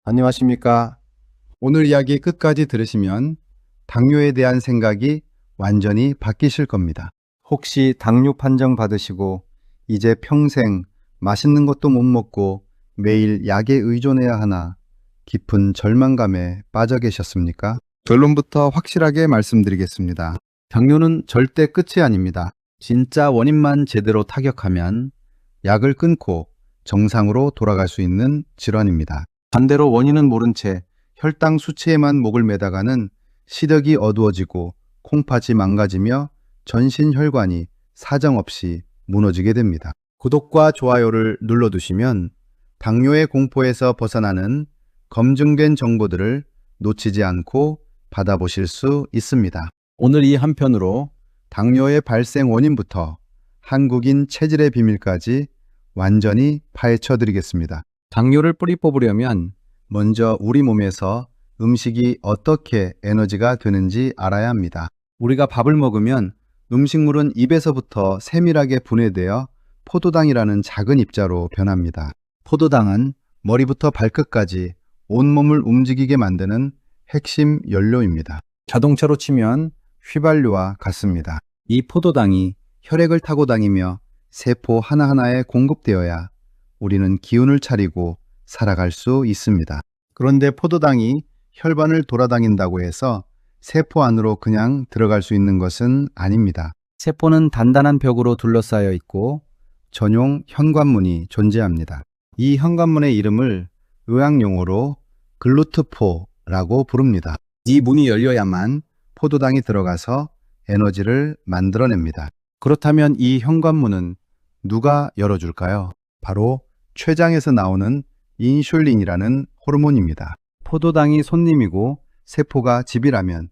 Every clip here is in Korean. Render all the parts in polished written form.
안녕하십니까? 오늘 이야기 끝까지 들으시면 당뇨에 대한 생각이 완전히 바뀌실 겁니다. 혹시 당뇨 판정 받으시고 이제 평생 맛있는 것도 못 먹고 매일 약에 의존해야 하나 깊은 절망감에 빠져 계셨습니까? 결론부터 확실하게 말씀드리겠습니다. 당뇨는 절대 끝이 아닙니다. 진짜 원인만 제대로 타격하면 약을 끊고 정상으로 돌아갈 수 있는 질환입니다. 반대로 원인은 모른 채 혈당 수치에만 목을 매다가는 시력이 어두워지고 콩팥이 망가지며 전신 혈관이 사정없이 무너지게 됩니다. 구독과 좋아요를 눌러두시면 당뇨의 공포에서 벗어나는 검증된 정보들을 놓치지 않고 받아보실 수 있습니다. 오늘 이 한 편으로 당뇨의 발생 원인부터 한국인 체질의 비밀까지 완전히 파헤쳐 드리겠습니다. 당뇨를 뿌리 뽑으려면 먼저 우리 몸에서 음식이 어떻게 에너지가 되는지 알아야 합니다. 우리가 밥을 먹으면 음식물은 입에서부터 세밀하게 분해되어 포도당이라는 작은 입자로 변합니다. 포도당은 머리부터 발끝까지 온몸을 움직이게 만드는 핵심 연료입니다. 자동차로 치면 휘발유와 같습니다. 이 포도당이 혈액을 타고 다니며 세포 하나하나에 공급되어야 우리는 기운을 차리고 살아갈 수 있습니다. 그런데 포도당이 혈관을 돌아다닌다고 해서 세포 안으로 그냥 들어갈 수 있는 것은 아닙니다. 세포는 단단한 벽으로 둘러싸여 있고 전용 현관문이 존재합니다. 이 현관문의 이름을 의학용어로 글루트포라고 부릅니다. 이 문이 열려야만 포도당이 들어가서 에너지를 만들어냅니다. 그렇다면 이 현관문은 누가 열어줄까요? 바로 췌장에서 나오는 인슐린이라는 호르몬입니다. 포도당이 손님이고 세포가 집이라면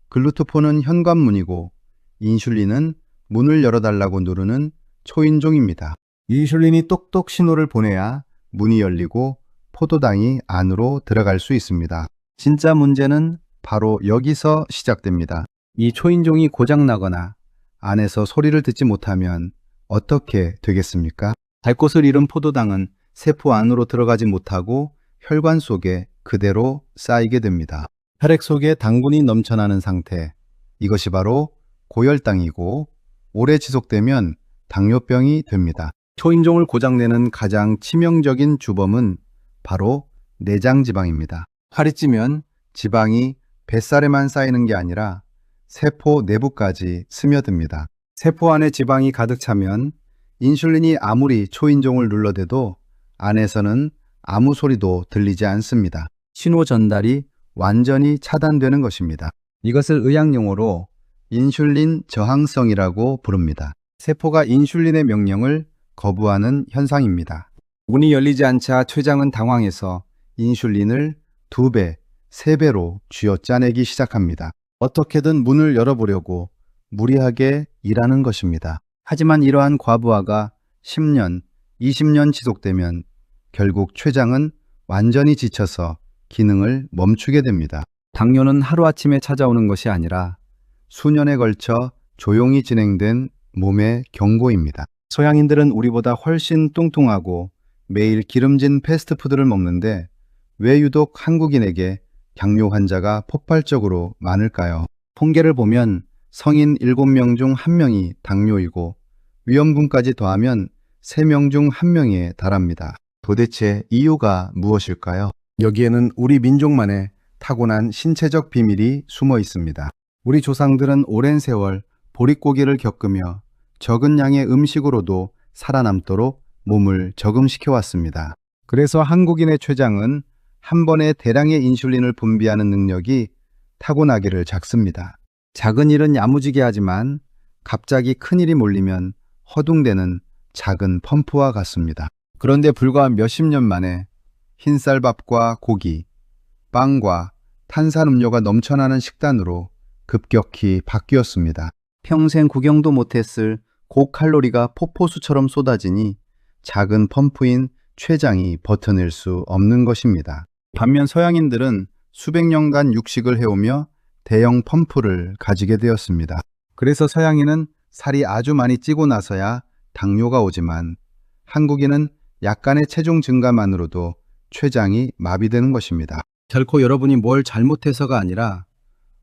글루토폰은 현관문이고 인슐린은 문을 열어달라고 누르는 초인종입니다. 인슐린이 똑똑 신호를 보내야 문이 열리고 포도당이 안으로 들어갈 수 있습니다. 진짜 문제는 바로 여기서 시작됩니다. 이 초인종이 고장나거나 안에서 소리를 듣지 못하면 어떻게 되겠습니까? 갈 곳을 잃은 포도당은 세포 안으로 들어가지 못하고 혈관 속에 그대로 쌓이게 됩니다. 혈액 속에 당분이 넘쳐나는 상태, 이것이 바로 고혈당이고 오래 지속되면 당뇨병이 됩니다. 초인종을 고장내는 가장 치명적인 주범은 바로 내장지방입니다. 살이 찌면 지방이 뱃살에만 쌓이는 게 아니라 세포 내부까지 스며듭니다. 세포 안에 지방이 가득 차면 인슐린이 아무리 초인종을 눌러대도 안에서는 아무 소리도 들리지 않습니다. 신호 전달이 완전히 차단되는 것입니다. 이것을 의학용어로 인슐린 저항성이라고 부릅니다. 세포가 인슐린의 명령을 거부하는 현상입니다. 문이 열리지 않자 췌장은 당황해서 인슐린을 2배, 3배로 쥐어짜내기 시작합니다. 어떻게든 문을 열어보려고 무리하게 일하는 것입니다. 하지만 이러한 과부하가 10년, 20년 지속되면 결국 췌장은 완전히 지쳐서 기능을 멈추게 됩니다. 당뇨는 하루아침에 찾아오는 것이 아니라 수년에 걸쳐 조용히 진행된 몸의 경고입니다. 서양인들은 우리보다 훨씬 뚱뚱하고 매일 기름진 패스트푸드를 먹는데 왜 유독 한국인에게 당뇨 환자가 폭발적으로 많을까요? 통계를 보면 성인 7명 중 1명이 당뇨이고 위험군까지 더하면 3명 중 1명에 달합니다. 도대체 이유가 무엇일까요? 여기에는 우리 민족만의 타고난 신체적 비밀이 숨어 있습니다. 우리 조상들은 오랜 세월 보릿고기를 겪으며 적은 양의 음식으로도 살아남도록 몸을 적응시켜 왔습니다. 그래서 한국인의 췌장은 한 번에 대량의 인슐린을 분비하는 능력이 타고나기를 작습니다. 작은 일은 야무지게 하지만 갑자기 큰 일이 몰리면 허둥대는 작은 펌프와 같습니다. 그런데 불과 몇십 년 만에 흰쌀밥과 고기, 빵과 탄산음료가 넘쳐나는 식단으로 급격히 바뀌었습니다. 평생 구경도 못했을 고칼로리가 폭포수처럼 쏟아지니 작은 펌프인 췌장이 버텨낼 수 없는 것입니다. 반면 서양인들은 수백 년간 육식을 해오며 대형 펌프를 가지게 되었습니다. 그래서 서양인은 살이 아주 많이 찌고 나서야 당뇨가 오지만 한국인은 약간의 체중 증가만으로도 췌장이 마비되는 것입니다. 결코 여러분이 뭘 잘못해서가 아니라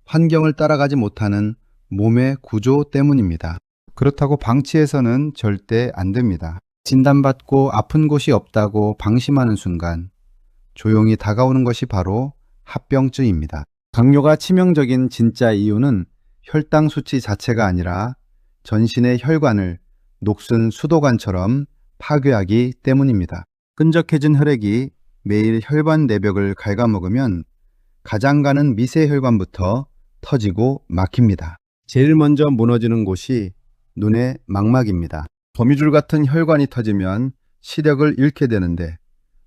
환경을 따라가지 못하는 몸의 구조 때문입니다. 그렇다고 방치해서는 절대 안 됩니다. 진단받고 아픈 곳이 없다고 방심하는 순간 조용히 다가오는 것이 바로 합병증입니다. 당뇨가 치명적인 진짜 이유는 혈당 수치 자체가 아니라 전신의 혈관을 녹슨 수도관처럼 파괴하기 때문입니다. 끈적해진 혈액이 매일 혈관 내벽을 갉아먹으면 가장 가는 미세혈관부터 터지고 막힙니다. 제일 먼저 무너지는 곳이 눈의 망막입니다. 거미줄 같은 혈관이 터지면 시력을 잃게 되는데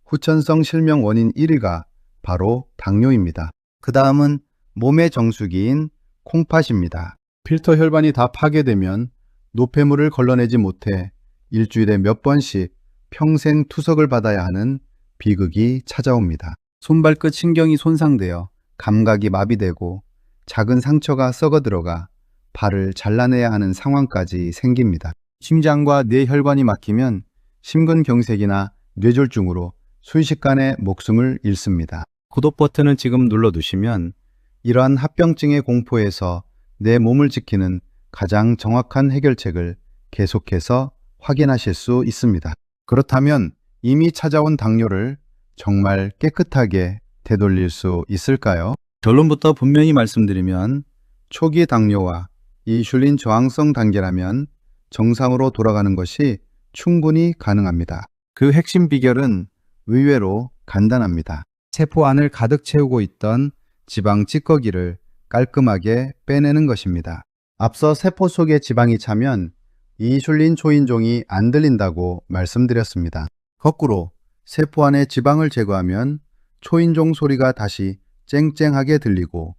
후천성 실명 원인 1위가 바로 당뇨입니다. 그 다음은 몸의 정수기인 콩팥입니다. 필터 혈관이 다 파괴되면 노폐물을 걸러내지 못해 일주일에 몇 번씩 평생 투석을 받아야 하는 비극이 찾아옵니다. 손발끝 신경이 손상되어 감각이 마비되고 작은 상처가 썩어 들어가 발을 잘라내야 하는 상황까지 생깁니다. 심장과 뇌혈관이 막히면 심근경색이나 뇌졸중으로 순식간에 목숨을 잃습니다. 구독 버튼을 지금 눌러두시면 이러한 합병증의 공포에서 내 몸을 지키는 가장 정확한 해결책을 계속해서 확인하실 수 있습니다. 그렇다면 이미 찾아온 당뇨를 정말 깨끗하게 되돌릴 수 있을까요? 결론부터 분명히 말씀드리면 초기 당뇨와 인슐린 저항성 단계라면 정상으로 돌아가는 것이 충분히 가능합니다. 그 핵심 비결은 의외로 간단합니다. 세포 안을 가득 채우고 있던 지방 찌꺼기를 깔끔하게 빼내는 것입니다. 앞서 세포 속에 지방이 차면 인슐린 초인종이 안 들린다고 말씀드렸습니다. 거꾸로 세포 안에 지방을 제거하면 초인종 소리가 다시 쨍쨍하게 들리고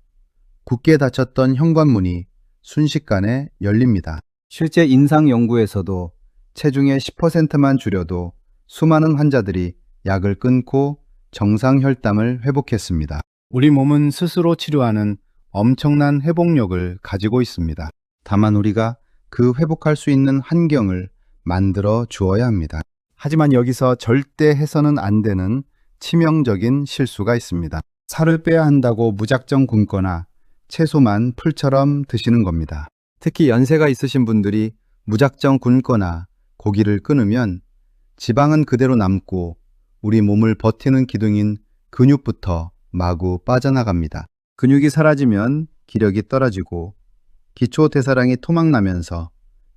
굳게 닫혔던 현관문이 순식간에 열립니다. 실제 임상 연구에서도 체중의 10%만 줄여도 수많은 환자들이 약을 끊고 정상 혈당을 회복했습니다. 우리 몸은 스스로 치료하는 엄청난 회복력을 가지고 있습니다. 다만 우리가 그 회복할 수 있는 환경을 만들어 주어야 합니다. 하지만 여기서 절대 해서는 안 되는 치명적인 실수가 있습니다. 살을 빼야 한다고 무작정 굶거나 채소만 풀처럼 드시는 겁니다. 특히 연세가 있으신 분들이 무작정 굶거나 고기를 끊으면 지방은 그대로 남고 우리 몸을 버티는 기둥인 근육부터 마구 빠져나갑니다. 근육이 사라지면 기력이 떨어지고 기초대사량이 토막나면서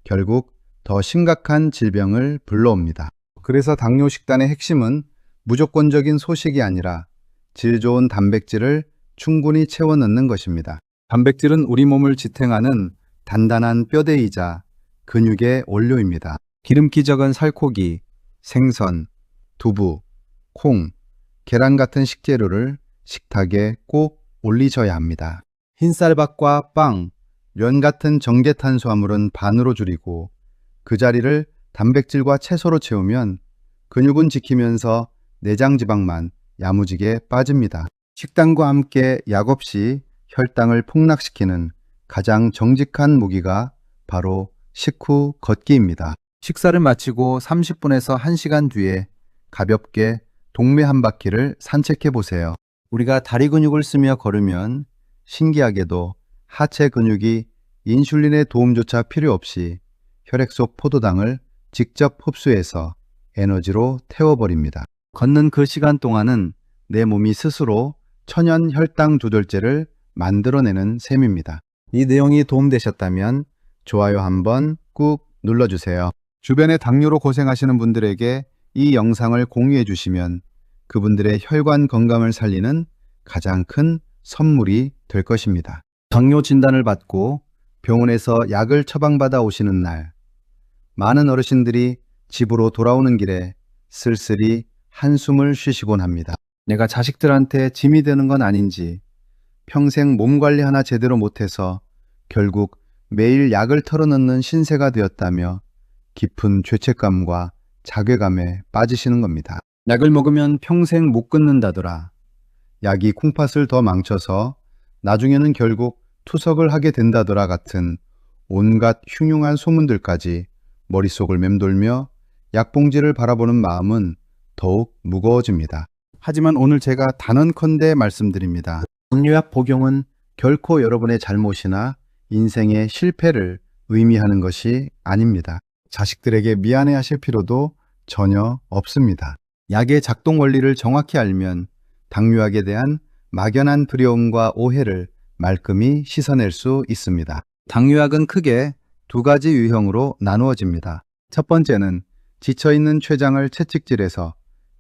결국 더 심각한 질병을 불러옵니다. 그래서 당뇨 식단의 핵심은 무조건적인 소식이 아니라 질 좋은 단백질을 충분히 채워 넣는 것입니다. 단백질은 우리 몸을 지탱하는 단단한 뼈대이자 근육의 원료입니다. 기름기 적은 살코기, 생선, 두부, 콩, 계란 같은 식재료를 식탁에 꼭 올리셔야 합니다. 흰쌀밥과 빵, 면 같은 정제 탄수화물은 반으로 줄이고 그 자리를 단백질과 채소로 채우면 근육은 지키면서 내장 지방만 야무지게 빠집니다. 식단과 함께 약 없이 혈당을 폭락시키는 가장 정직한 무기가 바로 식후 걷기입니다. 식사를 마치고 30분에서 1시간 뒤에 가볍게 동네 한 바퀴를 산책해 보세요. 우리가 다리 근육을 쓰며 걸으면 신기하게도 하체 근육이 인슐린의 도움조차 필요 없이 혈액 속 포도당을 직접 흡수해서 에너지로 태워버립니다. 걷는 그 시간 동안은 내 몸이 스스로 천연 혈당 조절제를 만들어내는 셈입니다. 이 내용이 도움되셨다면 좋아요 한번 꾹 눌러주세요. 주변에 당뇨로 고생하시는 분들에게 이 영상을 공유해 주시면 그분들의 혈관 건강을 살리는 가장 큰 선물이 될 것입니다. 당뇨 진단을 받고 병원에서 약을 처방받아 오시는 날, 많은 어르신들이 집으로 돌아오는 길에 쓸쓸히 한숨을 쉬시곤 합니다. 내가 자식들한테 짐이 되는 건 아닌지, 평생 몸 관리 하나 제대로 못해서 결국 매일 약을 털어넣는 신세가 되었다며 깊은 죄책감과 자괴감에 빠지시는 겁니다. 약을 먹으면 평생 못 끊는다더라. 약이 콩팥을 더 망쳐서 나중에는 결국 투석을 하게 된다더라 같은 온갖 흉흉한 소문들까지 머릿속을 맴돌며 약봉지를 바라보는 마음은 더욱 무거워집니다. 하지만 오늘 제가 단언컨대 말씀드립니다. 당뇨약 복용은 결코 여러분의 잘못이나 인생의 실패를 의미하는 것이 아닙니다. 자식들에게 미안해하실 필요도 전혀 없습니다. 약의 작동 원리를 정확히 알면 당뇨약에 대한 막연한 두려움과 오해를 말끔히 씻어낼 수 있습니다. 당뇨약은 크게 두 가지 유형으로 나누어집니다. 첫 번째는 지쳐있는 췌장을 채찍질해서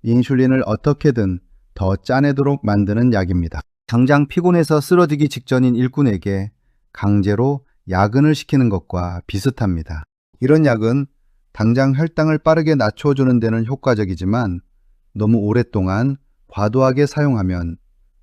인슐린을 어떻게든 더 짜내도록 만드는 약입니다. 당장 피곤해서 쓰러지기 직전인 일꾼에게 강제로 야근을 시키는 것과 비슷합니다. 이런 약은 당장 혈당을 빠르게 낮춰주는 데는 효과적이지만 너무 오랫동안 과도하게 사용하면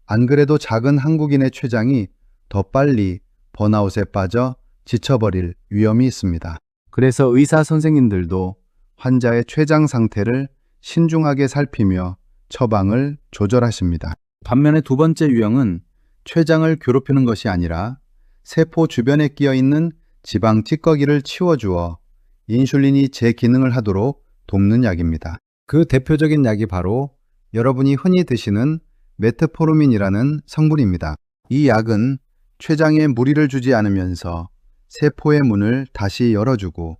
안 그래도 작은 한국인의 췌장이 더 빨리 번아웃에 빠져 지쳐버릴 위험이 있습니다. 그래서 의사 선생님들도 환자의 췌장 상태를 신중하게 살피며 처방을 조절하십니다. 반면에 두 번째 유형은 췌장을 괴롭히는 것이 아니라 세포 주변에 끼어 있는 지방 찌꺼기를 치워주어 인슐린이 제 기능을 하도록 돕는 약입니다. 그 대표적인 약이 바로 여러분이 흔히 드시는 메트포르민이라는 성분입니다. 이 약은 췌장에 무리를 주지 않으면서 세포의 문을 다시 열어주고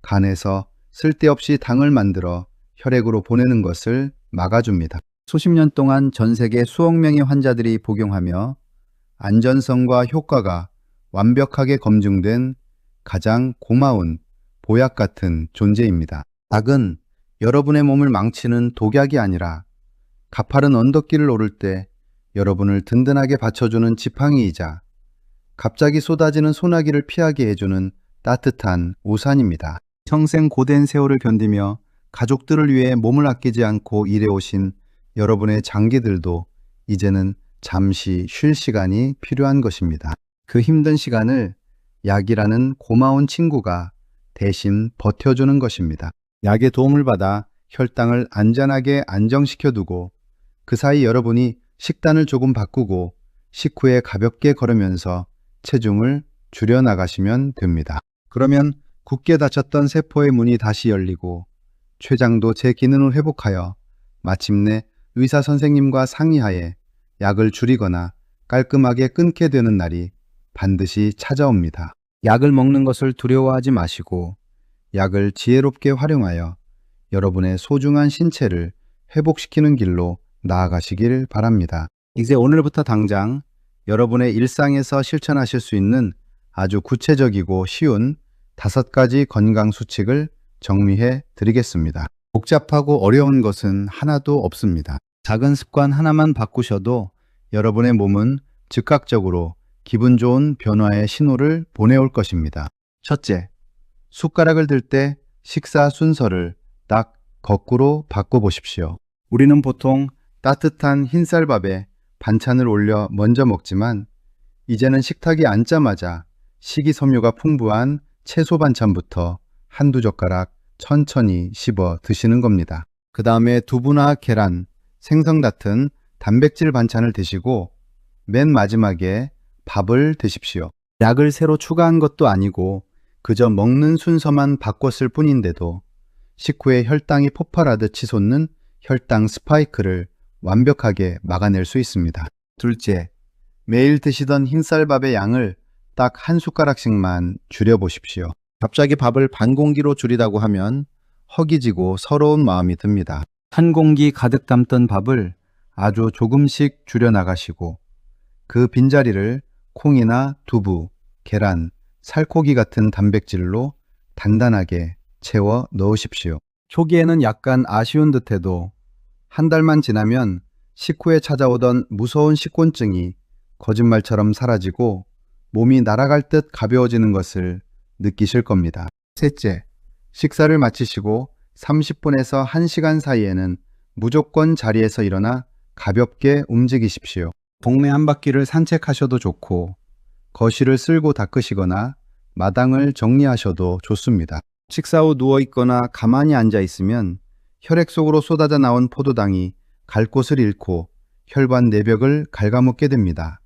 간에서 쓸데없이 당을 만들어 혈액으로 보내는 것을 막아줍니다. 수십 년 동안 전 세계 수억 명의 환자들이 복용하며 안전성과 효과가 완벽하게 검증된 가장 고마운 보약 같은 존재입니다. 약은 여러분의 몸을 망치는 독약이 아니라 가파른 언덕길을 오를 때 여러분을 든든하게 받쳐주는 지팡이이자 갑자기 쏟아지는 소나기를 피하게 해주는 따뜻한 우산입니다. 평생 고된 세월을 견디며 가족들을 위해 몸을 아끼지 않고 일해오신 여러분의 장기들도 이제는 잠시 쉴 시간이 필요한 것입니다. 그 힘든 시간을 약이라는 고마운 친구가 대신 버텨주는 것입니다. 약의 도움을 받아 혈당을 안전하게 안정시켜두고 그 사이 여러분이 식단을 조금 바꾸고 식후에 가볍게 걸으면서 체중을 줄여나가시면 됩니다. 그러면 굳게 닫혔던 세포의 문이 다시 열리고 췌장도 제 기능을 회복하여 마침내 의사 선생님과 상의하에 약을 줄이거나 깔끔하게 끊게 되는 날이 반드시 찾아옵니다. 약을 먹는 것을 두려워하지 마시고 약을 지혜롭게 활용하여 여러분의 소중한 신체를 회복시키는 길로 나아가시길 바랍니다. 이제 오늘부터 당장 여러분의 일상에서 실천하실 수 있는 아주 구체적이고 쉬운 5가지 건강 수칙을 정리해 드리겠습니다. 복잡하고 어려운 것은 하나도 없습니다. 작은 습관 하나만 바꾸셔도 여러분의 몸은 즉각적으로 기분 좋은 변화의 신호를 보내올 것입니다. 첫째, 숟가락을 들 때 식사 순서를 딱 거꾸로 바꿔보십시오. 우리는 보통 따뜻한 흰쌀밥에 반찬을 올려 먼저 먹지만 이제는 식탁에 앉자마자 식이섬유가 풍부한 채소 반찬부터 한두 젓가락 천천히 씹어 드시는 겁니다. 그 다음에 두부나 계란, 생선 같은 단백질 반찬을 드시고 맨 마지막에 밥을 드십시오. 약을 새로 추가한 것도 아니고 그저 먹는 순서만 바꿨을 뿐인데도 식후에 혈당이 폭발하듯 치솟는 혈당 스파이크를 완벽하게 막아낼 수 있습니다. 둘째, 매일 드시던 흰쌀밥의 양을 딱 한 숟가락씩만 줄여보십시오. 갑자기 밥을 반 공기로 줄이다고 하면 허기지고 서러운 마음이 듭니다. 한 공기 가득 담던 밥을 아주 조금씩 줄여나가시고 그 빈자리를 콩이나 두부, 계란, 살코기 같은 단백질로 단단하게 채워 넣으십시오. 초기에는 약간 아쉬운 듯해도 한 달만 지나면 식후에 찾아오던 무서운 식곤증이 거짓말처럼 사라지고 몸이 날아갈 듯 가벼워지는 것을 느끼실 겁니다. 셋째, 식사를 마치시고 30분에서 1시간 사이에는 무조건 자리에서 일어나 가볍게 움직이십시오. 동네 한 바퀴를 산책하셔도 좋고 거실을 쓸고 닦으시거나 마당을 정리하셔도 좋습니다. 식사 후 누워있거나 가만히 앉아 있으면 혈액 속으로 쏟아져 나온 포도당이 갈 곳을 잃고 혈관 내벽을 갉아먹게 됩니다.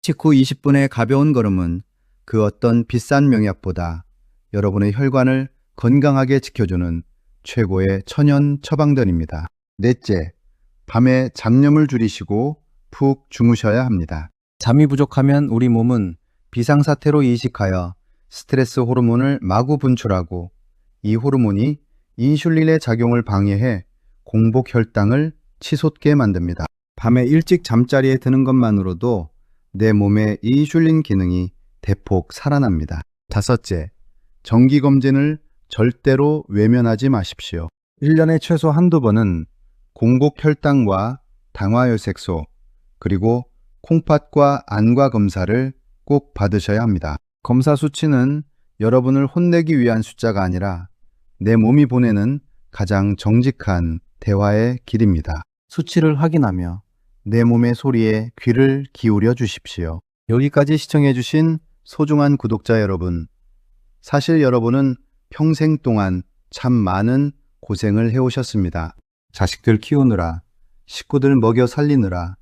식후 20분의 가벼운 걸음은 그 어떤 비싼 명약보다 여러분의 혈관을 건강하게 지켜주는 최고의 천연 처방전입니다. 넷째, 밤에 잡념을 줄이시고 푹 주무셔야 합니다. 잠이 부족하면 우리 몸은 비상사태로 이식하여 스트레스 호르몬을 마구 분출하고 이 호르몬이 인슐린의 작용을 방해해 공복 혈당을 치솟게 만듭니다. 밤에 일찍 잠자리에 드는 것만으로도 내 몸의 인슐린 기능이 대폭 살아납니다. 다섯째, 정기검진을 절대로 외면하지 마십시오. 1년에 최소 한두 번은 공복 혈당과 당화혈색소, 그리고 콩팥과 안과 검사를 꼭 받으셔야 합니다. 검사 수치는 여러분을 혼내기 위한 숫자가 아니라 내 몸이 보내는 가장 정직한 대화의 길입니다. 수치를 확인하며 내 몸의 소리에 귀를 기울여 주십시오. 여기까지 시청해 주신 소중한 구독자 여러분, 사실 여러분은 평생 동안 참 많은 고생을 해오셨습니다. 자식들 키우느라, 식구들 먹여 살리느라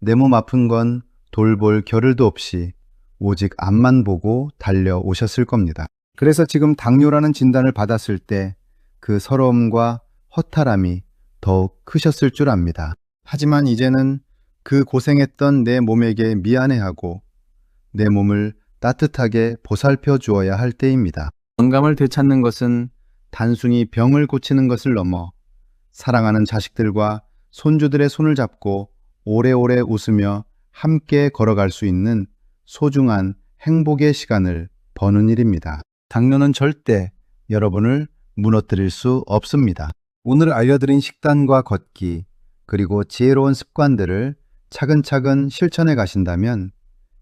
내 몸 아픈 건 돌볼 겨를도 없이 오직 앞만 보고 달려오셨을 겁니다. 그래서 지금 당뇨라는 진단을 받았을 때 그 서러움과 허탈함이 더욱 크셨을 줄 압니다. 하지만 이제는 그 고생했던 내 몸에게 미안해하고 내 몸을 따뜻하게 보살펴 주어야 할 때입니다. 건강을 되찾는 것은 단순히 병을 고치는 것을 넘어 사랑하는 자식들과 손주들의 손을 잡고 오래오래 웃으며 함께 걸어갈 수 있는 소중한 행복의 시간을 버는 일입니다. 당뇨는 절대 여러분을 무너뜨릴 수 없습니다. 오늘 알려드린 식단과 걷기, 그리고 지혜로운 습관들을 차근차근 실천해 가신다면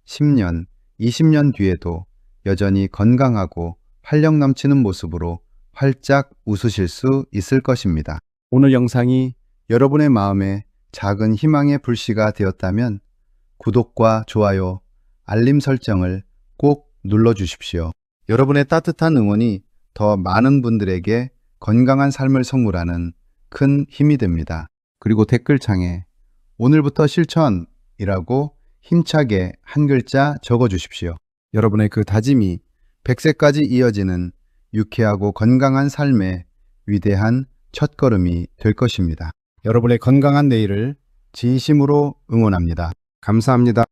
10년, 20년 뒤에도 여전히 건강하고 활력 넘치는 모습으로 활짝 웃으실 수 있을 것입니다. 오늘 영상이 여러분의 마음에 작은 희망의 불씨가 되었다면 구독과 좋아요, 알림 설정을 꼭 눌러주십시오. 여러분의 따뜻한 응원이 더 많은 분들에게 건강한 삶을 선물하는 큰 힘이 됩니다. 그리고 댓글창에 오늘부터 실천이라고 힘차게 한 글자 적어주십시오. 여러분의 그 다짐이 100세까지 이어지는 유쾌하고 건강한 삶의 위대한 첫걸음이 될 것입니다. 여러분의 건강한 내일을 진심으로 응원합니다. 감사합니다.